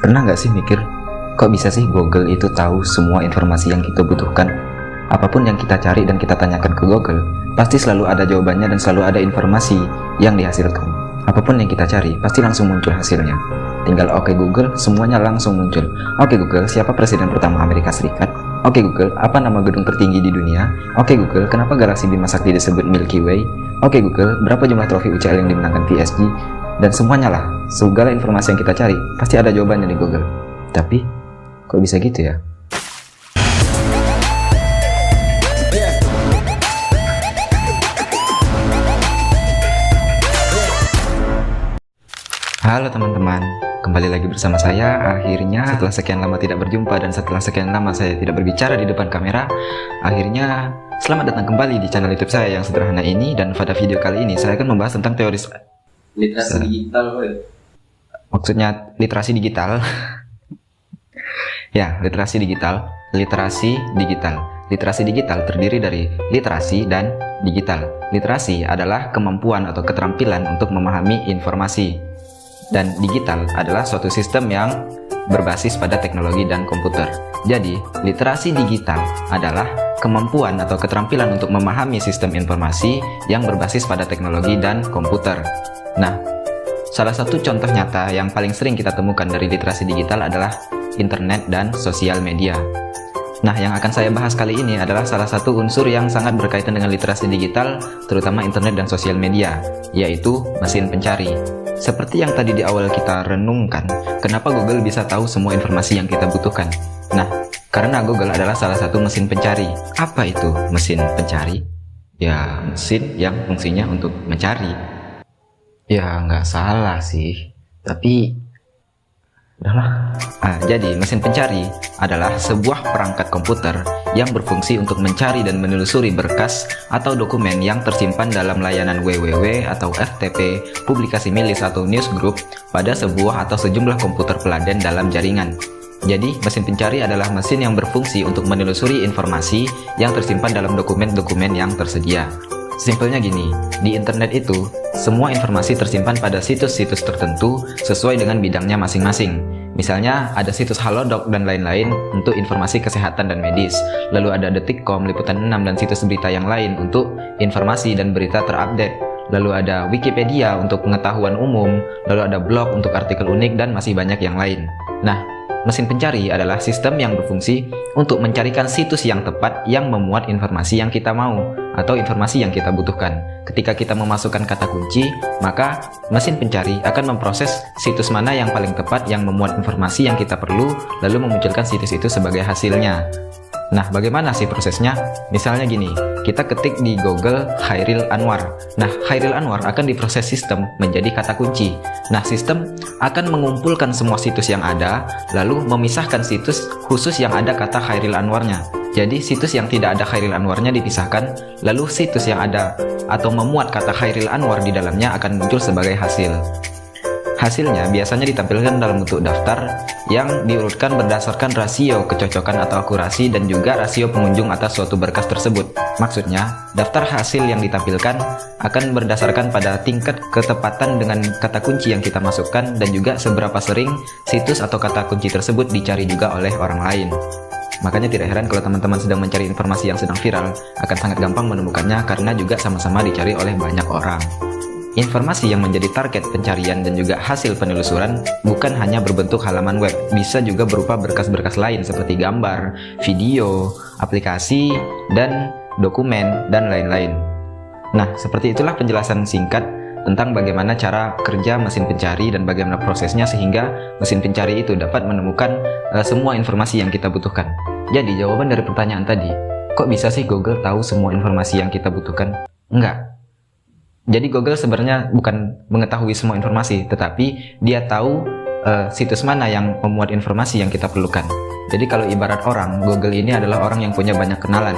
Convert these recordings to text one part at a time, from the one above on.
Pernah nggak sih mikir, kok bisa sih Google itu tahu semua informasi yang kita butuhkan? Apapun yang kita cari dan kita tanyakan ke Google, pasti selalu ada jawabannya dan selalu ada informasi yang dihasilkan. Apapun yang kita cari, pasti langsung muncul hasilnya. Tinggal oke Google, semuanya langsung muncul. Oke Google, siapa presiden pertama Amerika Serikat? Oke Google, apa nama gedung tertinggi di dunia? Oke Google, kenapa galaksi Bima Sakti disebut Milky Way? Oke Google, berapa jumlah trofi UCL yang dimenangkan PSG? Dan semuanya lah, segala informasi yang kita cari, pasti ada jawabannya di Google. Tapi, kok bisa gitu ya? Halo teman-teman, kembali lagi bersama saya. Akhirnya setelah sekian lama tidak berjumpa dan setelah sekian lama saya tidak berbicara di depan kamera, akhirnya selamat datang kembali di channel YouTube saya yang sederhana ini. Dan pada video kali ini saya akan membahas tentang teori literasi digital, maksudnya literasi digital. Ya, literasi digital. Literasi digital terdiri dari literasi dan digital. Literasi adalah kemampuan atau keterampilan untuk memahami informasi. Dan digital adalah suatu sistem yang berbasis pada teknologi dan komputer. Jadi, literasi digital adalah kemampuan atau keterampilan untuk memahami sistem informasi yang berbasis pada teknologi dan komputer. Nah, salah satu contoh nyata yang paling sering kita temukan dari literasi digital adalah internet dan sosial media. Nah, yang akan saya bahas kali ini adalah salah satu unsur yang sangat berkaitan dengan literasi digital, terutama internet dan sosial media, yaitu mesin pencari. Seperti yang tadi di awal kita renungkan, kenapa Google bisa tahu semua informasi yang kita butuhkan? Nah, karena Google adalah salah satu mesin pencari. Apa itu mesin pencari? Ya, mesin yang fungsinya untuk mencari. Ya, nggak salah sih, tapi udahlah. Jadi mesin pencari adalah sebuah perangkat komputer yang berfungsi untuk mencari dan menelusuri berkas atau dokumen yang tersimpan dalam layanan www atau FTP, publikasi milis atau newsgroup pada sebuah atau sejumlah komputer peladen dalam jaringan. Jadi, mesin pencari adalah mesin yang berfungsi untuk menelusuri informasi yang tersimpan dalam dokumen-dokumen yang tersedia. Simpelnya gini, di internet itu, semua informasi tersimpan pada situs-situs tertentu sesuai dengan bidangnya masing-masing. Misalnya, ada situs Halodoc dan lain-lain untuk informasi kesehatan dan medis. Lalu ada Detik.com, Liputan 6, dan situs berita yang lain untuk informasi dan berita terupdate. Lalu ada Wikipedia untuk pengetahuan umum, lalu ada blog untuk artikel unik, dan masih banyak yang lain. Nah, mesin pencari adalah sistem yang berfungsi untuk mencarikan situs yang tepat yang memuat informasi yang kita mau atau informasi yang kita butuhkan. Ketika kita memasukkan kata kunci, maka mesin pencari akan memproses situs mana yang paling tepat yang memuat informasi yang kita perlu, lalu memunculkan situs itu sebagai hasilnya. Nah, bagaimana sih prosesnya? Misalnya gini, kita ketik di Google Chairil Anwar. Nah, Chairil Anwar akan diproses sistem menjadi kata kunci. Nah, sistem akan mengumpulkan semua situs yang ada, lalu memisahkan situs khusus yang ada kata Chairil Anwarnya. Jadi, situs yang tidak ada Chairil Anwarnya dipisahkan, lalu situs yang ada atau memuat kata Chairil Anwar di dalamnya akan muncul sebagai hasil. Hasilnya biasanya ditampilkan dalam bentuk daftar yang diurutkan berdasarkan rasio kecocokan atau akurasi dan juga rasio pengunjung atas suatu berkas tersebut. Maksudnya, daftar hasil yang ditampilkan akan berdasarkan pada tingkat ketepatan dengan kata kunci yang kita masukkan dan juga seberapa sering situs atau kata kunci tersebut dicari juga oleh orang lain. Makanya tidak heran kalau teman-teman sedang mencari informasi yang sedang viral, akan sangat gampang menemukannya karena juga sama-sama dicari oleh banyak orang. Informasi yang menjadi target pencarian dan juga hasil penelusuran bukan hanya berbentuk halaman web, bisa juga berupa berkas-berkas lain seperti gambar, video, aplikasi, dan dokumen, dan lain-lain. Nah, seperti itulah penjelasan singkat tentang bagaimana cara kerja mesin pencari dan bagaimana prosesnya sehingga mesin pencari itu dapat menemukan semua informasi yang kita butuhkan. Jadi, jawaban dari pertanyaan tadi, kok bisa sih Google tahu semua informasi yang kita butuhkan? Enggak. Jadi Google sebenarnya bukan mengetahui semua informasi, tetapi dia tahu situs mana yang memuat informasi yang kita perlukan. Jadi kalau ibarat orang, Google ini adalah orang yang punya banyak kenalan.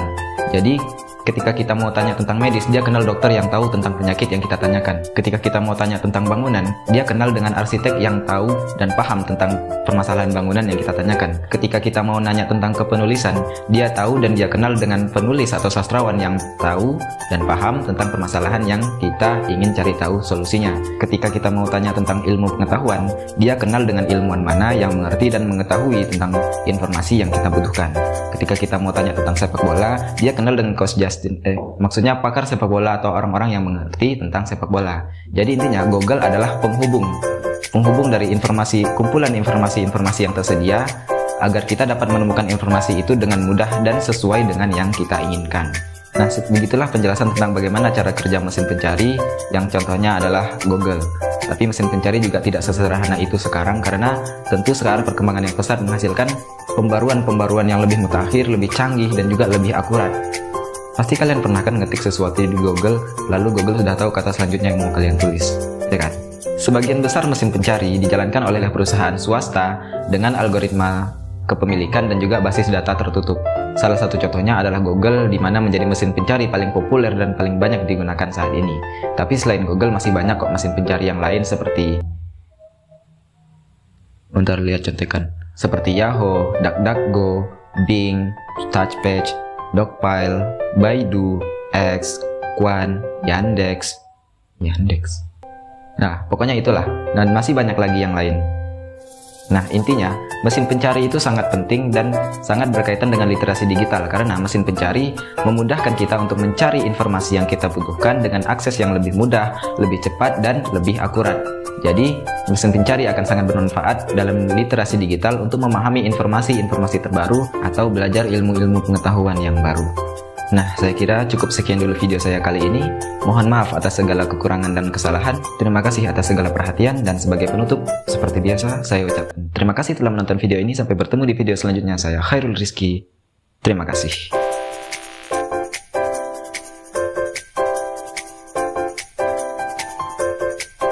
Jadi Ketika kita mau tanya tentang medis, dia kenal dokter yang tahu tentang penyakit yang kita tanyakan. Ketika kita mau tanya tentang bangunan, dia kenal dengan arsitek yang tahu dan paham tentang permasalahan bangunan yang kita tanyakan. Ketika kita mau nanya tentang kepenulisan, dia tahu dan dia kenal dengan penulis atau sastrawan yang tahu dan paham tentang permasalahan yang kita ingin cari tahu solusinya. Ketika kita mau tanya tentang ilmu pengetahuan, dia kenal dengan ilmuwan mana yang mengerti dan mengetahui tentang informasi yang kita butuhkan. Ketika kita mau tanya tentang sepak bola, dia kenal dengan coach maksudnya pakar sepak bola atau orang-orang yang mengerti tentang sepak bola. Jadi intinya Google adalah penghubung dari kumpulan informasi yang tersedia agar kita dapat menemukan informasi itu dengan mudah dan sesuai dengan yang kita inginkan. Nah, begitulah penjelasan tentang bagaimana cara kerja mesin pencari yang contohnya adalah Google. Tapi mesin pencari juga tidak sesederhana itu sekarang, karena tentu sekarang perkembangan yang pesat menghasilkan pembaruan yang lebih mutakhir, lebih canggih, dan juga lebih akurat. Pasti kalian pernah kan ngetik sesuatu di Google, lalu Google sudah tahu kata selanjutnya yang mau kalian tulis, ya kan? Sebagian besar mesin pencari dijalankan oleh perusahaan swasta dengan algoritma kepemilikan dan juga basis data tertutup. Salah satu contohnya adalah Google, di mana menjadi mesin pencari paling populer dan paling banyak digunakan saat ini. Tapi selain Google masih banyak kok mesin pencari yang lain seperti seperti Yahoo, DuckDuckGo, Bing, Searchpage, Dogpile, Baidu, X, Quan, Yandex. Nah, pokoknya itulah, dan masih banyak lagi yang lain. Nah, intinya, mesin pencari itu sangat penting dan sangat berkaitan dengan literasi digital, karena mesin pencari memudahkan kita untuk mencari informasi yang kita butuhkan dengan akses yang lebih mudah, lebih cepat, dan lebih akurat. Jadi, mesin pencari akan sangat bermanfaat dalam literasi digital untuk memahami informasi-informasi terbaru atau belajar ilmu-ilmu pengetahuan yang baru. Nah, saya kira cukup sekian dulu video saya kali ini. Mohon maaf atas segala kekurangan dan kesalahan. Terima kasih atas segala perhatian, dan sebagai penutup, seperti biasa, saya ucapkan terima kasih telah menonton video ini. Sampai bertemu di video selanjutnya. Saya Khairul Rizky. Terima kasih.